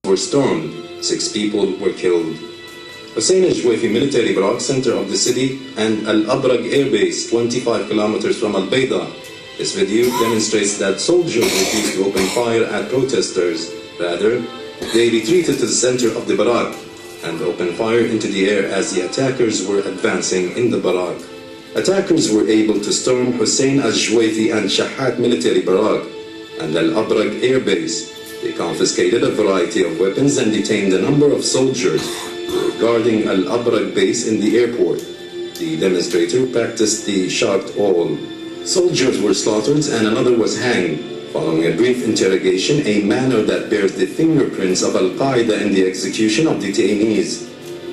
were stormed. 6 people were killed. Hussein al-Juwayfi military barak, center of the city, and Al-Abraq Air Base, 25 kilometers from Al-Bayda. This video demonstrates that soldiers refused to open fire at protesters. Rather, they retreated to the center of the barak and opened fire into the air as the attackers were advancing in the barak. Attackers were able to storm Hussein al-Juwayfi and Shahat military barak and Al-Abraq Air Base. They confiscated a variety of weapons and detained a number of soldiers who were guarding Al-Abraq base in the airport. The demonstrator practiced the shocked all. Soldiers were slaughtered and another was hanged. Following a brief interrogation, a manner that bears the fingerprints of Al-Qaeda in the execution of detainees.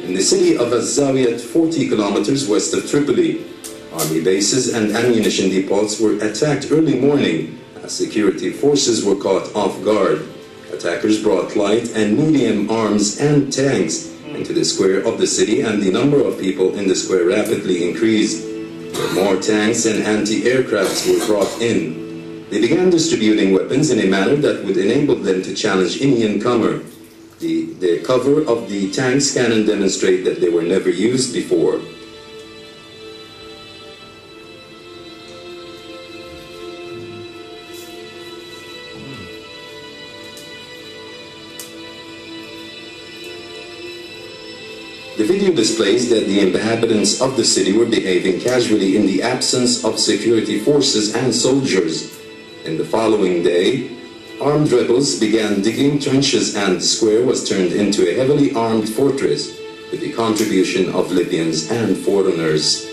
In the city of Az-Zawiyat, 40 kilometers west of Tripoli, army bases and ammunition depots were attacked early morning as security forces were caught off guard. Attackers brought light and medium arms and tanks into the square of the city, and the number of people in the square rapidly increased. More tanks and anti-aircrafts were brought in. They began distributing weapons in a manner that would enable them to challenge any newcomer. The cover of the tank's cannon demonstrate that they were never used before. The video displays that the inhabitants of the city were behaving casually in the absence of security forces and soldiers. In the following day, armed rebels began digging trenches and the square was turned into a heavily armed fortress with the contribution of Libyans and foreigners.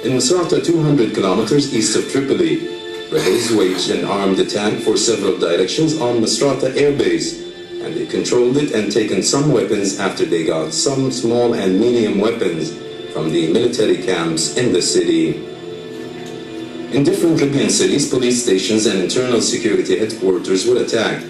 In Misrata, 200 kilometers east of Tripoli, rebels waged an armed attack for several directions on Misrata Air Base, and they controlled it and taken some weapons after they got some small and medium weapons from the military camps in the city. In different Libyan cities, police stations and internal security headquarters were attacked.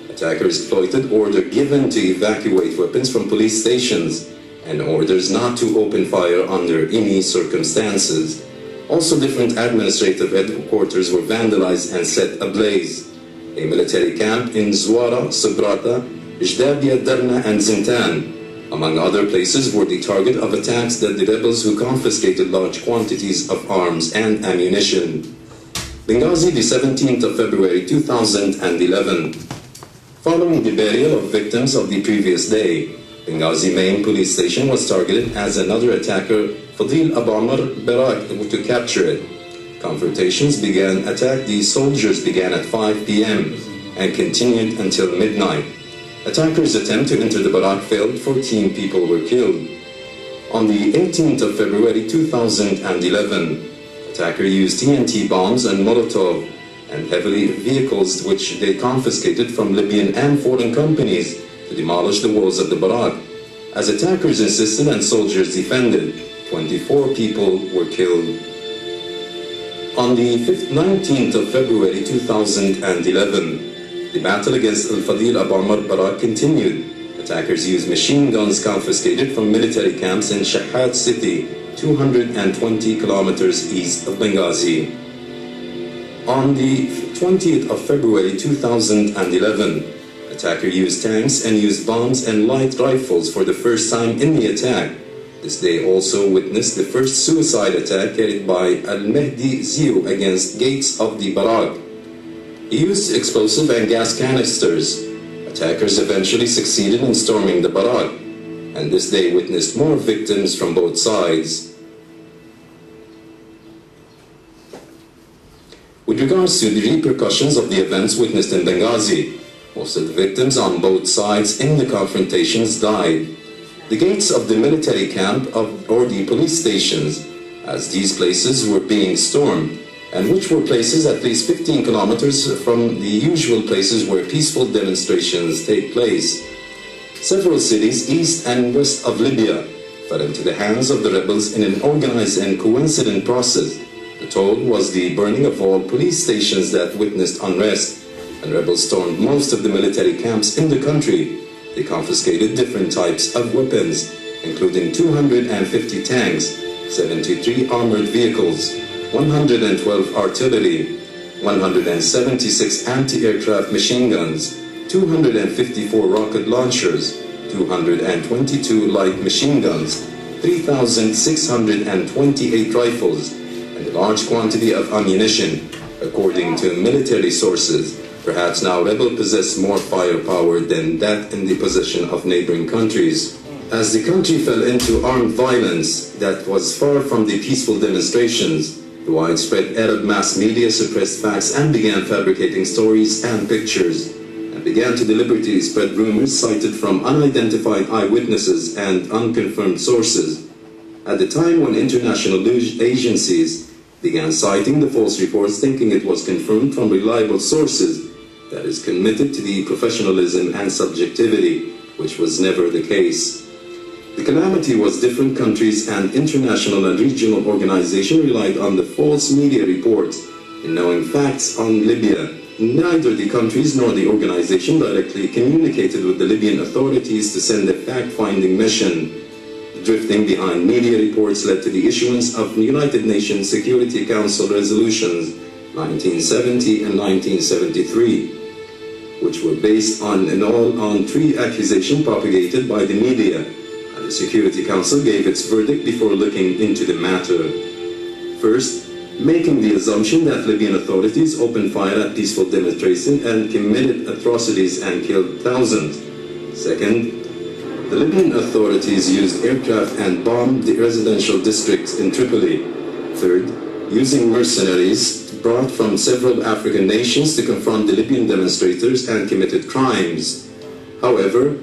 Attackers exploited orders given to evacuate weapons from police stations and orders not to open fire under any circumstances. Also, different administrative headquarters were vandalized and set ablaze. A military camp in Zwara, Sabrata, Jdabiya, Darna, and Zintan, among other places, were the target of attacks that the rebels who confiscated large quantities of arms and ammunition. Benghazi, the 17th of February 2011. Following the burial of victims of the previous day, Benghazi main police station was targeted as another attacker, Fadil Abu Amr Barak, to capture it. Confrontations began. The soldiers began at 5 p.m. and continued until midnight. Attackers' attempt to enter the barak failed. 14 people were killed. On the 18th of February 2011, attacker used TNT bombs and Molotov and heavy vehicles which they confiscated from Libyan and foreign companies to demolish the walls of the barak. As attackers insisted and soldiers defended, 24 people were killed. On the 19th of February 2011, the battle against Al-Fadil Abu Amr Barak continued. Attackers used machine guns confiscated from military camps in Shahat city, 220 kilometers east of Benghazi. On the 20th of February 2011, attacker used tanks and used bombs and light rifles for the first time in the attack. This day also witnessed the first suicide attack carried by Al-Mahdi Ziu against gates of the barak. He used explosive and gas canisters. Attackers eventually succeeded in storming the barak, and this day witnessed more victims from both sides. With regards to the repercussions of the events witnessed in Benghazi, most of the victims on both sides in the confrontations died. The gates of the military camp or the police stations, as these places were being stormed, and which were places at least 15 kilometers from the usual places where peaceful demonstrations take place. Several cities east and west of Libya fell into the hands of the rebels in an organized and coincident process. The toll was the burning of all police stations that witnessed unrest, and rebels stormed most of the military camps in the country. They confiscated different types of weapons, including 250 tanks, 73 armored vehicles, 112 artillery, 176 anti-aircraft machine guns, 254 rocket launchers, 222 light machine guns, 3,628 rifles, and a large quantity of ammunition, according to military sources. Perhaps now rebels possess more firepower than that in the possession of neighboring countries. As the country fell into armed violence that was far from the peaceful demonstrations, the widespread Arab mass media suppressed facts and began fabricating stories and pictures, and began to deliberately spread rumors cited from unidentified eyewitnesses and unconfirmed sources. At the time when international news agencies began citing the false reports, thinking it was confirmed from reliable sources, that is committed to the professionalism and subjectivity, which was never the case. The calamity was different countries and international and regional organizations relied on the false media reports in knowing facts on Libya. Neither the countries nor the organization directly communicated with the Libyan authorities to send a fact-finding mission. Drifting behind media reports led to the issuance of United Nations Security Council resolutions 1970 and 1973, which were based on three accusations propagated by the media, and the Security Council gave its verdict before looking into the matter. First, making the assumption that Libyan authorities opened fire at peaceful demonstrations and committed atrocities and killed thousands. Second, the Libyan authorities used aircraft and bombed the residential districts in Tripoli. Third, using mercenaries brought from several African nations to confront the Libyan demonstrators and committed crimes. However,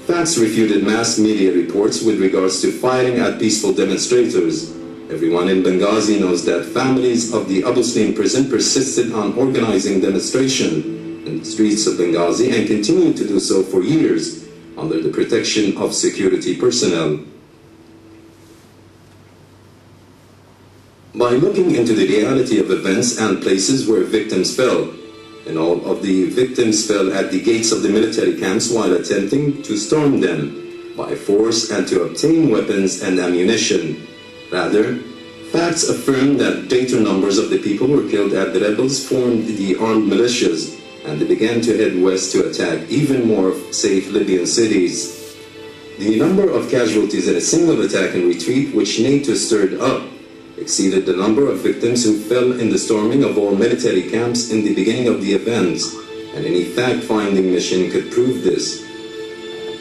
facts refuted mass media reports with regards to firing at peaceful demonstrators. Everyone in Benghazi knows that families of the Abu Slim prison persisted on organizing demonstration in the streets of Benghazi and continued to do so for years under the protection of security personnel. By looking into the reality of events and places where victims fell, and all of the victims fell at the gates of the military camps while attempting to storm them by force and to obtain weapons and ammunition. Rather, facts affirm that greater numbers of the people were killed as the rebels formed the armed militias and they began to head west to attack even more safe Libyan cities. The number of casualties in a single attack and retreat which NATO stirred up exceeded the number of victims who fell in the storming of all military camps in the beginning of the event, and any fact-finding mission could prove this.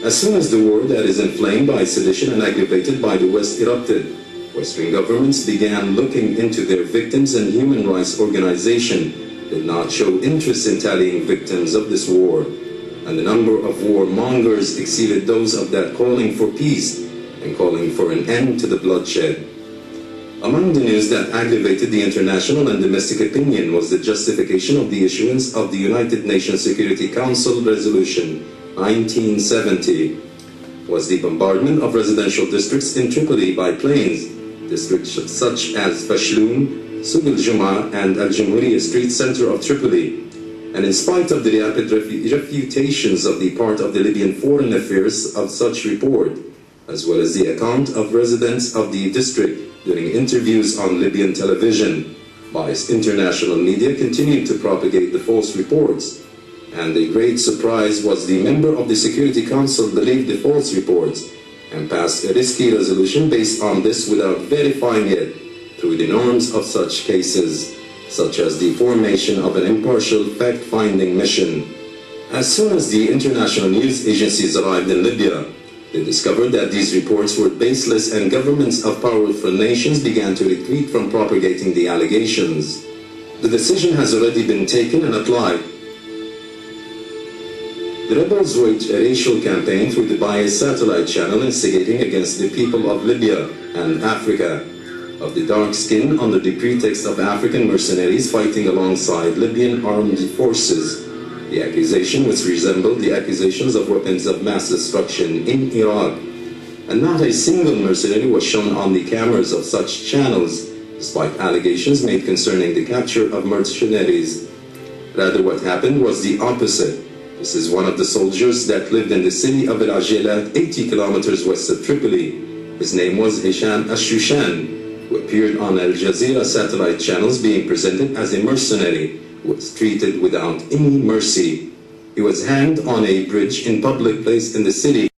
As soon as the war that is inflamed by sedition and aggravated by the West erupted, Western governments began looking into their victims, and human rights organizations did not show interest in tallying victims of this war, and the number of warmongers exceeded those of that calling for peace and calling for an end to the bloodshed. Among the news that aggravated the international and domestic opinion was the justification of the issuance of the United Nations Security Council Resolution 1970, was the bombardment of residential districts in Tripoli by planes, districts such as Fashloun, Souk al-Juma, and Al-Jamhuriya Street center of Tripoli. And in spite of the rapid refutations of the part of the Libyan Foreign Affairs of such report, as well as the account of residents of the district during interviews on Libyan television, biased international media continued to propagate the false reports. And the great surprise was the member of the Security Council believed the false reports and passed a risky resolution based on this without verifying it through the norms of such cases, such as the formation of an impartial fact-finding mission. As soon as the international news agencies arrived in Libya, they discovered that these reports were baseless, and governments of powerful nations began to retreat from propagating the allegations. The decision has already been taken and applied. The rebels waged a racial campaign through the biased satellite channel, instigating against the people of Libya and Africa of the dark skin under the pretext of African mercenaries fighting alongside Libyan armed forces. The accusation which resembled the accusations of weapons of mass destruction in Iraq, and not a single mercenary was shown on the cameras of such channels, despite allegations made concerning the capture of mercenaries. Rather, what happened was the opposite. This is one of the soldiers that lived in the city of El-Ajelat, 80 kilometers west of Tripoli. His name was Hisham Al-Shushan, who appeared on Al Jazeera satellite channels being presented as a mercenary who was treated without any mercy. He was hanged on a bridge in public place in the city.